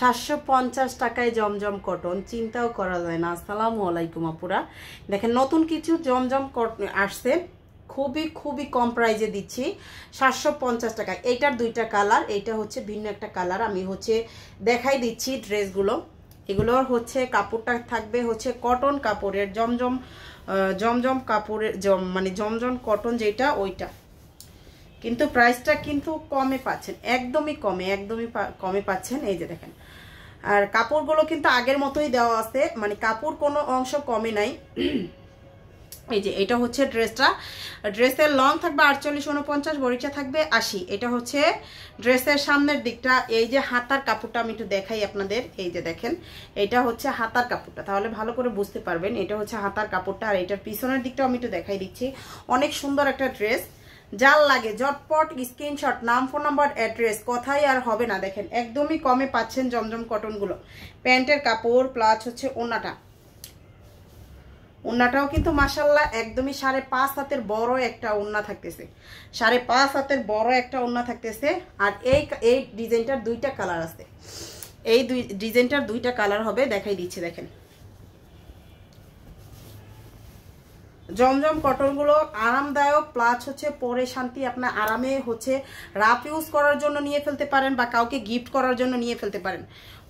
750 টাকায় জমজম কটন, চিন্তাও করা যায় না। আসসালামু আলাইকুম আপুরা, দেখেন নতুন কিছু জমজম কটন আসছে, খুবই খুবই কম প্রাইজে দিচ্ছি 750 টাকা। এইটার দুইটা কালার, এইটা হচ্ছে ভিন্ন একটা কালার। আমি হচ্ছে দেখাই দিচ্ছি ড্রেসগুলো। এগুলোর হচ্ছে কাপড়টা থাকবে হচ্ছে কটন কাপড়ের, জমজম কাপড়ের, মানে জমজম কটন যেটা ওইটা, কিন্তু প্রাইসটা কিন্তু কমে পাচ্ছেন, একদমই কমে পাচ্ছেন। এই যে দেখেন, আর কাপড়গুলো কিন্তু আগের মতোই দেওয়া আছে, মানে কাপড় কোনো অংশ কমে নাই। এই যে এটা হচ্ছে ড্রেসটা, ড্রেসের লং থাকবে 48, 49, বড়িটা থাকবে 80। এটা হচ্ছে ড্রেসের সামনের দিকটা। এই যে হাতার কাপড়টা আমি একটু দেখাই আপনাদের। এই যে দেখেন, এটা হচ্ছে হাতার কাপড়টা, তাহলে ভালো করে বুঝতে পারবেন। এটা হচ্ছে হাতার কাপড়টা, আর এটার পিছনের দিকটাও আমি একটু দেখাই দিচ্ছি। অনেক সুন্দর একটা ড্রেস, যার লাগে ঝটপট স্ক্রিনশট, নাম, ফোন নাম্বার, অ্যাড্রেস, কথাই আর হবে না। দেখেন একদমই কমে পাচ্ছেন জমজম কটনগুলো। প্যান্টের কাপড় প্লাস হচ্ছে ওন্নাটাও কিন্তু মাশাল্লাহ একদমই 5.5 হাতের বড় একটা ওন্না থাকতেছে, 5.5 হাতের বড় একটা ওন্না থাকতেছে। আর এই ডিজাইনটার দুইটা কালার আছে, এই ডিজাইনটার দুইটা কালার হবে, দেখাই দিচ্ছি। দেখেন জমজম কটনগুলো আরামদায়ক, প্লাস হচ্ছে পরে শান্তি। আপনার আরামে হচ্ছে রাফ ইউজ করার জন্য নিয়ে ফেলতে পারেন, বা কাউকে গিফট করার জন্য নিয়ে ফেলতে পারেন।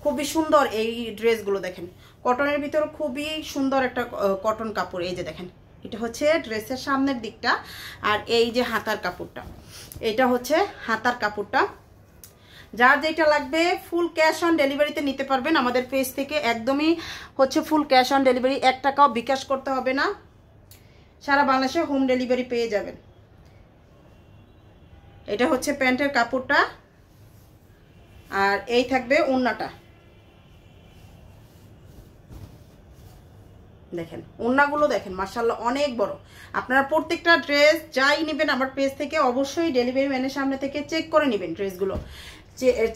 খুবই সুন্দর এই ড্রেসগুলো, দেখেন কটনের ভিতরে খুবই সুন্দর একটা কটন কাপড়। এই যে দেখেন, এটা হচ্ছে ড্রেসের সামনের দিকটা, আর এই যে হাতার কাপড়টা, এটা হচ্ছে হাতার কাপড়টা। যার যেটা লাগবে ফুল ক্যাশ অন ডেলিভারিতে নিতে পারবেন আমাদের পেজ থেকে, একদমই হচ্ছে ফুল ক্যাশ অন ডেলিভারি, 1 টাকাও বিকাশ করতে হবে না, সারা বাংলাদেশে হোম ডেলিভারি পেয়ে যাবেন। এটা হচ্ছে প্যান্টের কাপড়টা, আর এই থাকবে ওন্নাটা। দেখেন ওন্নাগুলো দেখেন মাশাআল্লাহ অনেক বড়। আপনারা প্রত্যেকটা ড্রেস যাই নেবেন আমার পেজ থেকে অবশ্যই ডেলিভারি ম্যানের সামনে থেকে চেক করে নেবেন, ড্রেসগুলো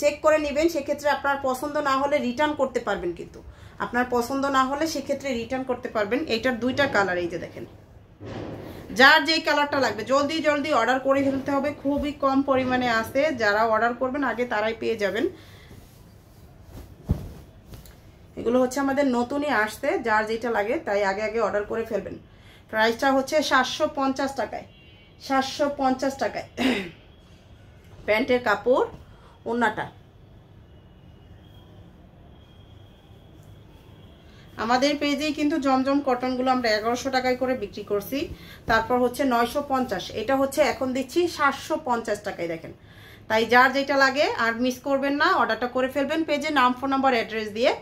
চেক করে নেবেন। সেক্ষেত্রে আপনার পছন্দ না হলে রিটার্ন করতে পারবেন, কিন্তু আপনার পছন্দ না হলে সেক্ষেত্রে রিটার্ন করতে পারবেন। এইটার দুইটা কালার, এই যে দেখেন, যার যেই কালারটা লাগবে জলদি জলদি অর্ডার করে ফেলতে হবে, খুবই কম পরিমাণে আছে। যারা অর্ডার করবেন আগে তারাই পেয়ে যাবেন। এগুলো হচ্ছে আমাদের নতুনই আসছে, যার যেটা লাগে তাই আগে আগে অর্ডার করে ফেলবেন। প্রাইসটা হচ্ছে 750 টাকায়, 750 টাকায়। প্যান্টের কাপড়, ওন্নাটা। আমাদের পেজেই কিন্তু জমজম কটনগুলো আমরা 1100 টাকায় করে বিক্রি করছি, তারপর হচ্ছে 950, এটা হচ্ছে এখন দিচ্ছি 750 টাকায়। দেখেন, তাই যার যেটা লাগে আর মিস করবেন না, অর্ডারটা করে ফেলবেন পেজে নাম, ফোন নাম্বার, অ্যাড্রেস দিয়ে।